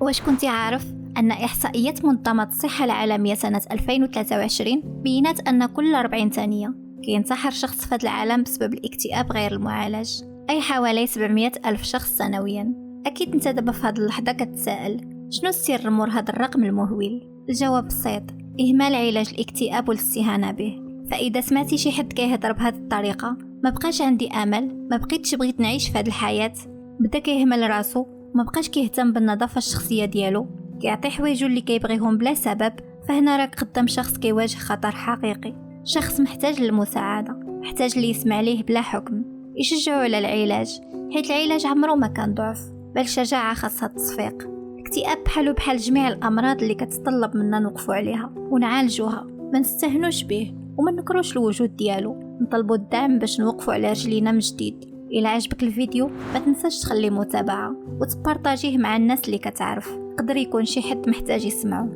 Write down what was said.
واش كنتي عارف أن إحصائيات منظمة الصحة العالمية سنة 2023 بينات أن كل 40 ثانية كينتحر شخص في هذا العالم بسبب الاكتئاب غير المعالج، أي حوالي 700 ألف شخص سنويا. أكيد أنت دابا في هذه اللحظة كتساءل شنو السر مور هذا الرقم المهول؟ الجواب بسيط: إهمال علاج الاكتئاب والاستهانة به. فإذا سمعتي شي حد كيهضر بهذه الطريقة ما بقاش عندي أمل، ما بقيتش بغيت نعيش في هذه الحياة، بدا كيهمل راسو، ما بقاش كيهتم بالنظافة الشخصية ديالو، كيعطي حوايجو اللي كيبغيهم بلا سبب، فهنا راك قدام شخص كيواجه خطر حقيقي، شخص محتاج للمساعدة، محتاج اللي يسمع ليه بلا حكم، يشجعوا على العلاج، حيت العلاج عمره ما كان ضعف بل شجاعة خاصها التصفيق. الاكتئاب بحال جميع الأمراض اللي كتطلب منا نوقفوا عليها ونعالجوها، ما نستهنوش به وما نكروش الوجود ديالو، نطلبوا الدعم باش نوقفوا على رجلينا من جديد. إلا عجبك الفيديو ما تنساش تخلي متابعة وتبارطاجيه مع الناس اللي كتعرف، قدر يكون شي حد محتاج يسمعه.